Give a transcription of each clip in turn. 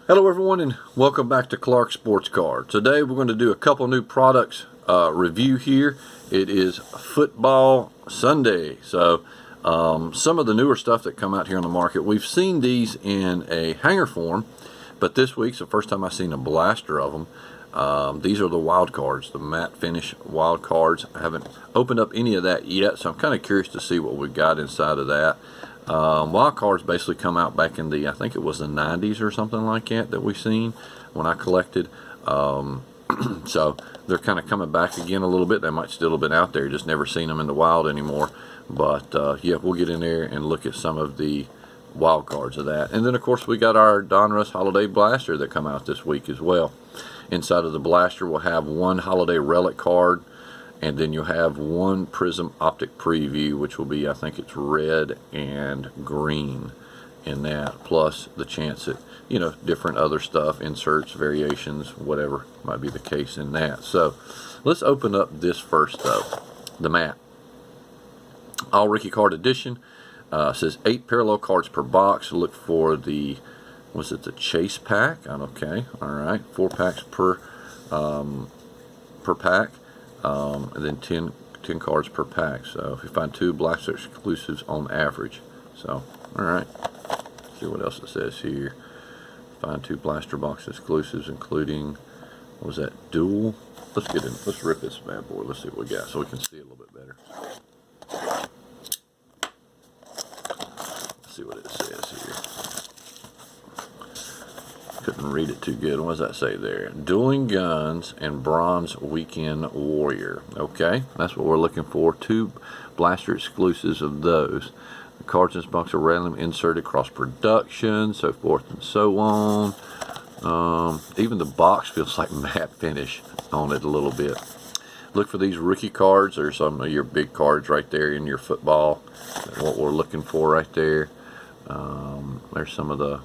Hello everyone and welcome back to Clark Sports Card. Today we're going to do a couple new products review here. It is Football Sunday. So some of the newer stuff that come out here on the market, we've seen these in a hanger form, but this week's the first time I've seen a blaster of them. These are the wild cards, the matte finish wild cards. I haven't opened up any of that yet, so I'm kind of curious to see what we've got inside of that. Wild cards basically come out back in the, I think it was the 90s or something like that we've seen when I collected. So they're kind of coming back again a little bit. They might still have been out there, just never seen them in the wild anymore. But yeah, we'll get in there and look at some of the wild cards of that. And then of course we got our Donruss Holiday Blaster that come out this week as well. Inside of the blaster we'll have one Holiday Relic card, and then you'll have one Prism Optic Preview, which will be, I think it's red and green in that, plus the chance that, you know, different other stuff, inserts, variations, whatever might be the case in that. So let's open up this first though, the matte. All Rookie Card Edition. Says 8 parallel cards per box. Look for the, was it the Chase pack? Okay, alright, 4 packs per pack. And then 10 cards per pack. So if you find 2 blaster exclusives on average. So, alright. See what else it says here. Find 2 blaster box exclusives, including, what was that, dual? Let's get in, let's rip this bad boy. Let's see what we got so we can see a little bit better. Let's see what it says here. Couldn't read it too good. What does that say there? Dueling Guns and Bronze Weekend Warrior. Okay, that's what we're looking for. 2 blaster exclusives of those. The cards in this box are randomly inserted across production, so forth and so on. Even the box feels like matte finish on it a little bit. Look for these rookie cards. There's some of your big cards right there in your football. What we're looking for right there. There's some of the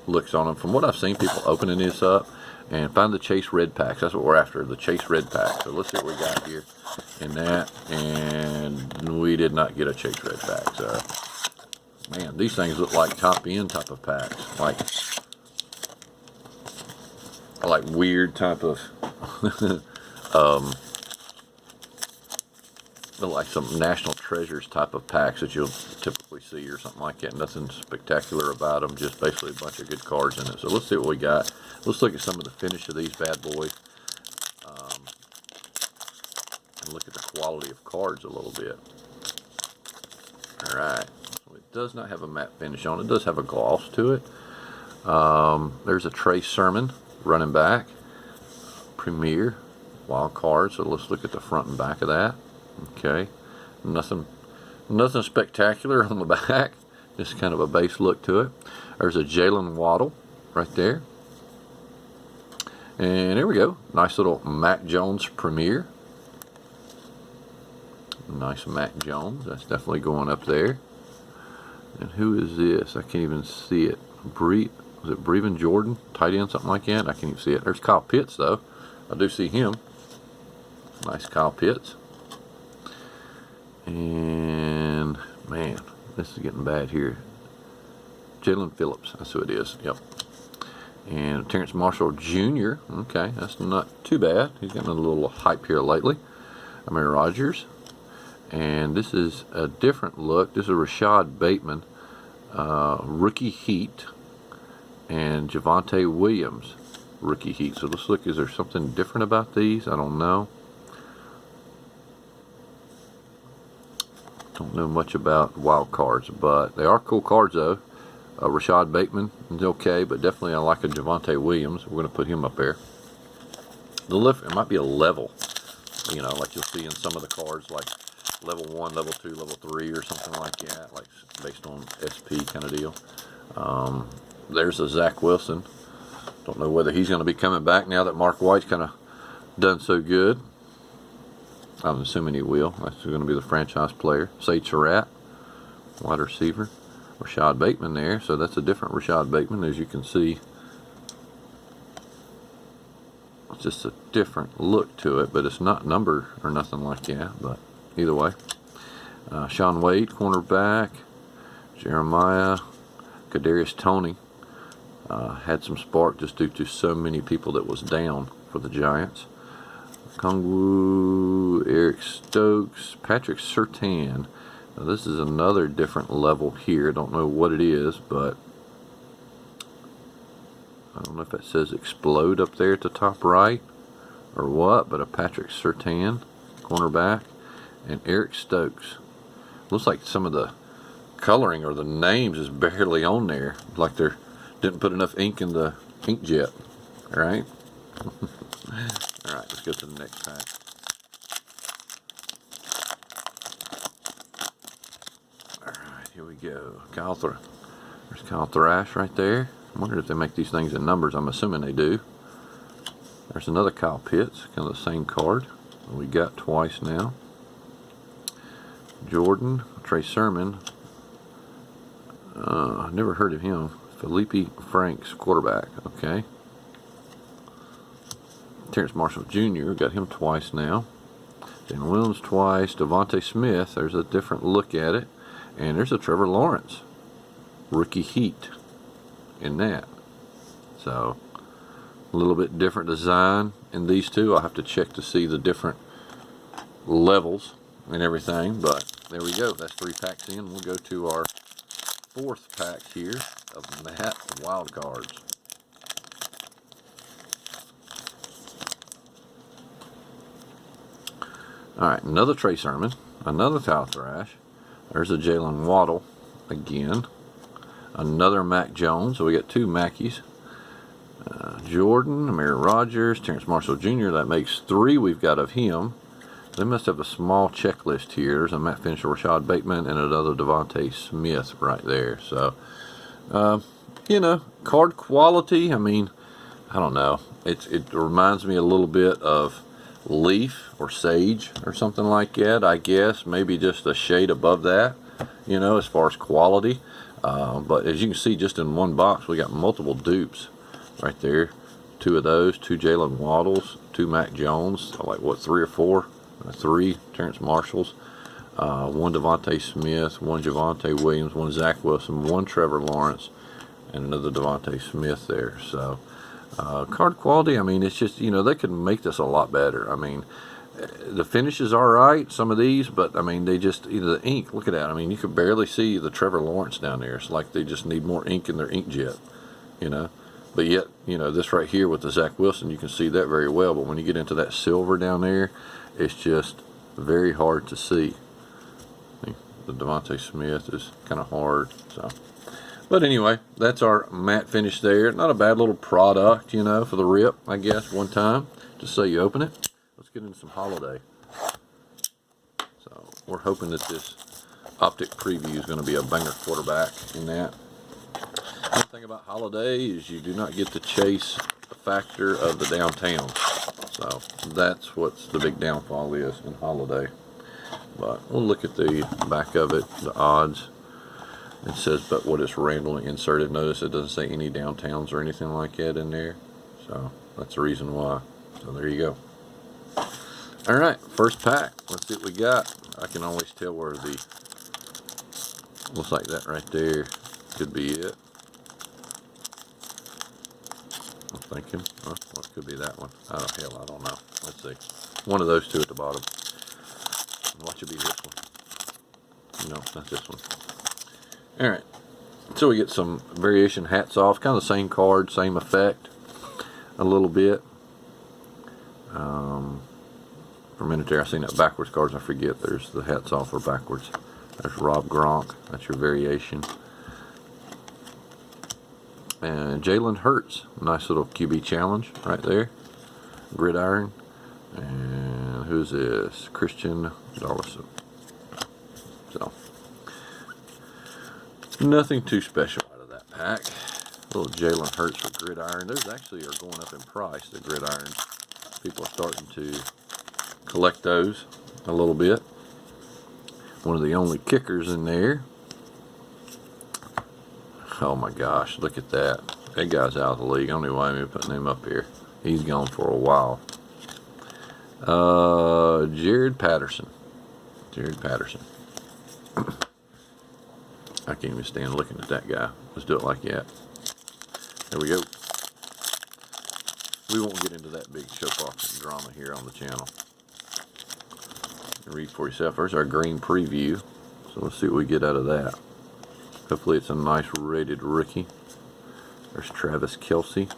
looks on them. From what I've seen, people opening this up, and find the Chase Red packs. That's what we're after, the Chase Red pack. So let's see what we got here in that. And we did not get a Chase Red pack. So, man, these things look like top end type of packs, like weird type of like some National Treasures type of packs that you'll typically see or something like that. Nothing spectacular about them, just basically a bunch of good cards in it. So let's see what we got. Let's look at some of the finish of these bad boys, and look at the quality of cards a little bit. Alright, so it does not have a matte finish on it. It does have a gloss to it. There's a Trey Sermon, running back, Premier, wild card. So let's look at the front and back of that. Okay, nothing spectacular on the back, just kind of a base look to it. There's a Jalen Waddle right there, and there we go. Nice little Mac Jones Premier. Nice Mac Jones. That's definitely going up there. And who is this? I can't even see it. Was it Brevin Jordan, tight end, something like that? I can't even see it. There's Kyle Pitts though. I do see him. Nice Kyle Pitts. And man, this is getting bad here. Jalen Phillips, that's who it is. Yep. And Terrence Marshall Jr. Okay, that's not too bad. He's getting a little hype here lately. Amir Rogers. And this is a different look. This is Rashad Bateman, rookie heat, and Javonte Williams, rookie heat. So let's look. Is there something different about these? I don't know. Don't know much about wild cards, but they are cool cards though. Rashad Bateman is okay, but definitely I like a Javonte Williams. We're going to put him up there. The lift, it might be a level, you know, like you'll see in some of the cards, like level 1, level 2, level 3, or something like that, like based on SP kind of deal. There's a Zach Wilson. Don't know whether he's going to be coming back now that Mark White's kind of done so good. I'm assuming he will. That's going to be the franchise player. Sage Surratt, wide receiver. Rashad Bateman there. So that's a different Rashad Bateman, as you can see. It's just a different look to it, but it's not numbered or nothing like that. But either way. Sean Wade, cornerback. Jeremiah. Kadarius Toney. Had some spark just due to so many people that was down for the Giants. Kongwu, Eric Stokes, Patrick Surtain. Now this is another different level here. Don't know what it is, but I don't know if that says explode up there at the top right or what, but a Patrick Surtain, cornerback, and Eric Stokes. Looks like some of the coloring or the names is barely on there, like they didn't put enough ink in the inkjet. All right. All right, let's go to the next pack. All right, here we go. There's Kyle Thrash right there. I wonder if they make these things in numbers. I'm assuming they do. There's another Kyle Pitts, kind of the same card. We got twice now. Jordan, Trey Sermon. Never heard of him. Felipe Franks, quarterback. Okay. Terrence Marshall Jr. Got him twice now. Dan Williams twice. Devontae Smith. There's a different look at it. And there's a Trevor Lawrence. Rookie Heat in that. So, a little bit different design in these two. I'll have to check to see the different levels and everything. But there we go. That's 3 packs in. We'll go to our 4th pack here of Matt Wild Cards. Alright, another Trey Sermon, another Kyle Thrash. There's a Jalen Waddle again. Another Mac Jones. So we got 2 Mackies. Jordan, Amir Rogers, Terrence Marshall Jr. That makes 3 we've got of him. They must have a small checklist here. There's a Matt Finchel, Rashad Bateman, and another Devontae Smith right there. So, you know, card quality, I mean, I don't know. It reminds me a little bit of Leaf or Sage or something like that, I guess. Maybe just a shade above that, you know, as far as quality. But as you can see, just in one box, we got multiple dupes right there. 2 of those, 2 Jalen Waddles, 2 Mac Jones, like what, 3 or 4? 3 Terrence Marshalls, 1 Devontae Smith, 1 Javonte Williams, 1 Zach Wilson, 1 Trevor Lawrence, and another Devontae Smith there. So, card quality, I mean, it's just, you know, they could make this a lot better. I mean, the finish is all right, some of these, but I mean, they just, either the ink, look at that. I mean, you could barely see the Trevor Lawrence down there. It's like they just need more ink in their inkjet, you know. But yet, you know, this right here with the Zach Wilson, you can see that very well. But when you get into that silver down there, it's just very hard to see. The Devontae Smith is kind of hard. So, but anyway, that's our matte finish there. Not a bad little product, you know, for the rip, I guess, one time. Just so you open it. Let's get into some holiday. So we're hoping that this optic preview is going to be a banger quarterback in that. One thing about holiday is you do not get to chase the factor of the downtown. So that's what the big downfall is in holiday. But we'll look at the back of it, the odds. It says, but what is randomly inserted. Notice it doesn't say any downtowns or anything like that in there. So that's the reason why. So there you go. All right, first pack. Let's see what we got. I can always tell where the, looks like that right there could be it. I'm thinking, well, what could be that one? Oh, hell, I don't know. Let's see. One of those 2 at the bottom. Watch it be this one. No, not this one. All right. So we get some variation hats off. Kind of the same card, same effect. A little bit. For a minute there, I seen that backwards cards. I forget there's the hats off are backwards. There's Rob Gronk. That's your variation. And Jalen Hurts. Nice little QB challenge right there. Gridiron. And who's this? Christian Donruss. So, nothing too special out of that pack. Little Jalen Hurts for Gridiron. Those actually are going up in price, the Gridiron. People are starting to collect those a little bit. One of the only kickers in there. Oh my gosh, look at that. That guy's out of the league. I don't know why I'm putting him up here. He's gone for a while. Jared Patterson. Jared Patterson. I can't even stand looking at that guy. Let's do it like that. There we go. We won't get into that big show-off drama here on the channel. Read for yourself. There's our green preview. So let's see what we get out of that. Hopefully it's a nice rated rookie. There's Travis Kelce.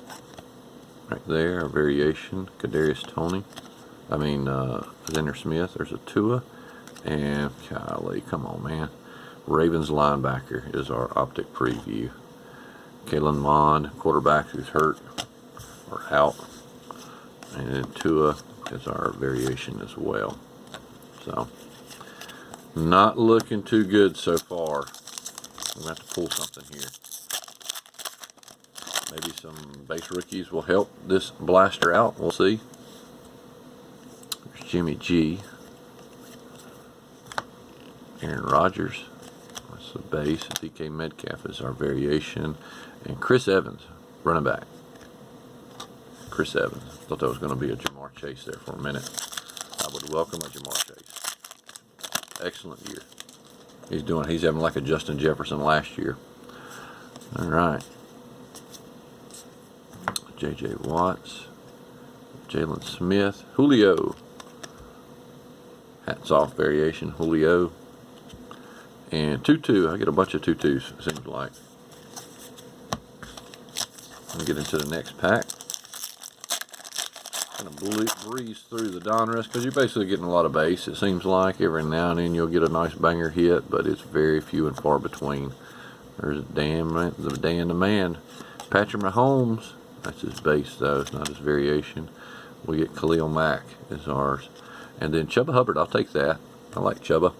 Right there, a variation. Kadarius Toney. Zenner Smith. There's a Tua. And golly, come on, man. Ravens linebacker is our optic preview. Kalen Mond, quarterback who's hurt or out. And then Tua is our variation as well. So, not looking too good so far. We're going to have to pull something here. Maybe some base rookies will help this blaster out. We'll see. There's Jimmy G. Aaron Rodgers. That's the base. DK Metcalf is our variation. And Chris Evans, running back. Chris Evans. Thought that was going to be a Jamar Chase there for a minute. I would welcome a Jamar Chase. Excellent year. He's having like a Justin Jefferson last year. All right. J.J. Watts. Jalen Smith. Julio. Hats off variation. Julio. And Tutu. I get a bunch of Tutus, it seems like. Let me get into the next pack. Kind of breeze through the Donruss because you're basically getting a lot of base. It seems like every now and then you'll get a nice banger hit, but it's very few and far between. There's the man, Patrick Mahomes. That's his base though. It's not his variation. We get Khalil Mack as ours, and then Chuba Hubbard. I'll take that. I like Chuba.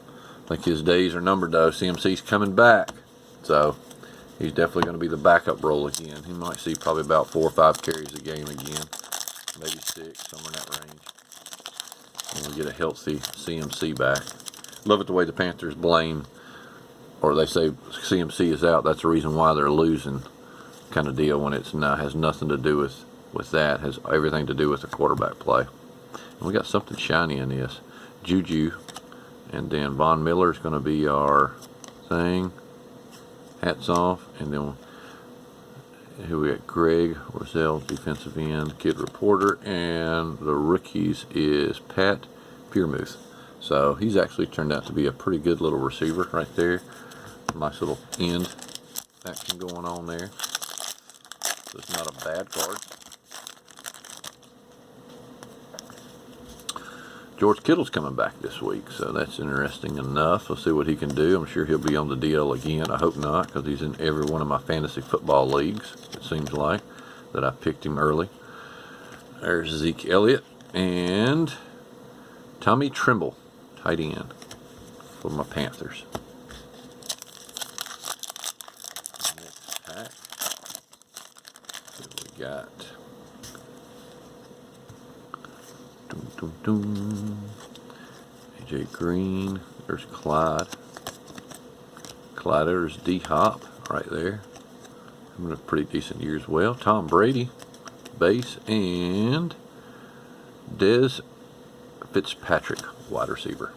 I think his days are numbered though. CMC's coming back, so he's definitely going to be the backup role again. He might see probably about 4 or 5 carries a game again. Maybe 6, somewhere in that range. And we get a healthy CMC back. Love it the way the Panthers blame, or they say CMC is out. That's the reason why they're losing, kind of deal. When it's not, has nothing to do with that. Has everything to do with the quarterback play. And we got something shiny in this. Juju, and then Von Miller is going to be our thing. Hats off, and then. Here we got Greg Roselle, defensive end, kid reporter, and the rookies is Pat Peermuth. So he's actually turned out to be a pretty good little receiver right there. Nice little end action going on there. So it's not a bad card. George Kittle's coming back this week, so that's interesting enough. We'll see what he can do. I'm sure he'll be on the DL again. I hope not, because he's in every one of my fantasy football leagues, it seems like, that I picked him early. There's Zeke Elliott and Tommy Tremble, tight end for my Panthers. Next pack. What we got? AJ Green. There's Clyde. There's D-Hop right there. Having a pretty decent year as well. Tom Brady, base, and Dez Fitzpatrick, wide receiver.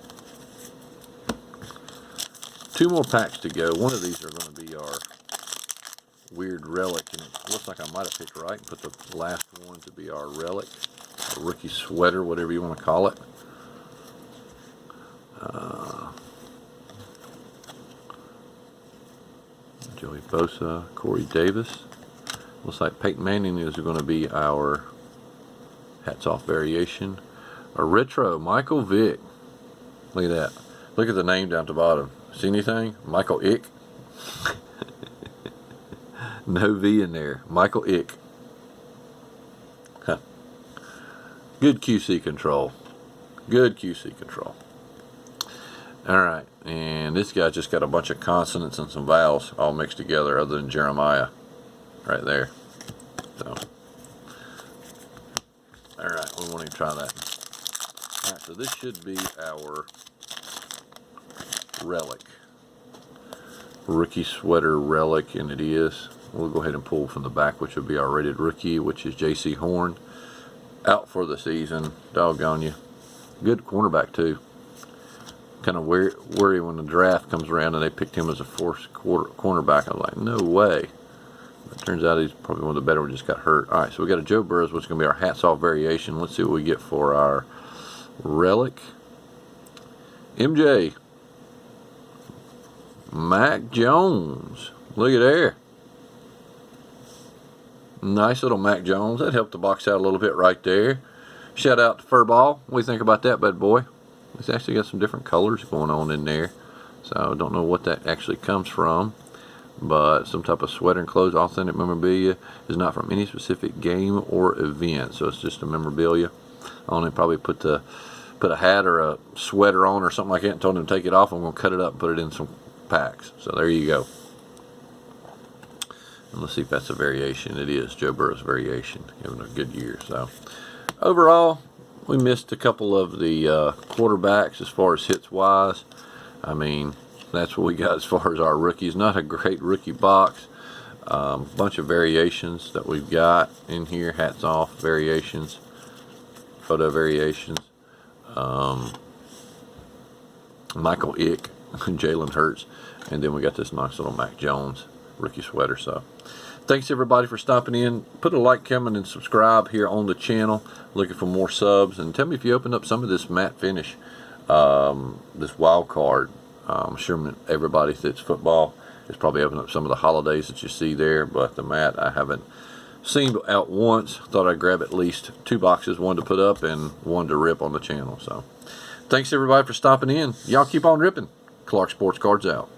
2 more packs to go. One of these are going to be our weird relic, and it looks like I might have picked right and put the last one to be our relic. A rookie sweater, whatever you want to call it. Joey Bosa, Corey Davis. Looks like Peyton Manning is going to be our hats off variation. A retro, Michael Vick. Look at that. Look at the name down at the bottom. See anything? Michael Ick. No V in there. Michael Ick. Huh. Good QC control. Good QC control. Alright, and this guy just got a bunch of consonants and some vowels all mixed together other than Jeremiah. Right there. So, alright, we won't even try that. Alright, so this should be our relic. Rookie sweater relic, and it is. We'll go ahead and pull from the back, which will be our rated rookie, which is J.C. Horn. Out for the season. Doggone you. Good cornerback, too. Kind of worry when the draft comes around and they picked him as a fourth cornerback. I'm like, no way. It turns out he's probably one of the better ones, just got hurt. All right, so we got a Joe Burrows, which is going to be our hats off variation. Let's see what we get for our relic. MJ. Mac Jones. Look at there. Nice little Mac Jones. That helped the box out a little bit right there. Shout out to Furball. What do you think about that, bad boy? It's actually got some different colors going on in there. So I don't know what that actually comes from. But some type of sweater and clothes, authentic memorabilia, is not from any specific game or event. So it's just a memorabilia. I only probably put a hat or a sweater on or something like that and told him to take it off. I'm going to cut it up and put it in some packs. So there you go. And let's see if that's a variation. It is Joe Burrow's variation. Having a good year. So overall, we missed a couple of the quarterbacks as far as hits wise. I mean, that's what we got as far as our rookies. Not a great rookie box. Bunch of variations that we've got in here. Hats off variations. Photo variations. Michael Ick. Jalen Hurts. And then we got this nice little Mac Jones rookie sweater. So thanks everybody for stopping in. Put a like, comment, and subscribe here on the channel. Looking for more subs. And tell me if you opened up some of this matte finish. This wild card. I'm sure everybody that's football is probably opening up some of the holidays that you see there, but the mat I haven't seen out once. Thought I'd grab at least 2 boxes, one to put up and one to rip on the channel. So thanks everybody for stopping in. Y'all keep on ripping. Clark Sports Cards out.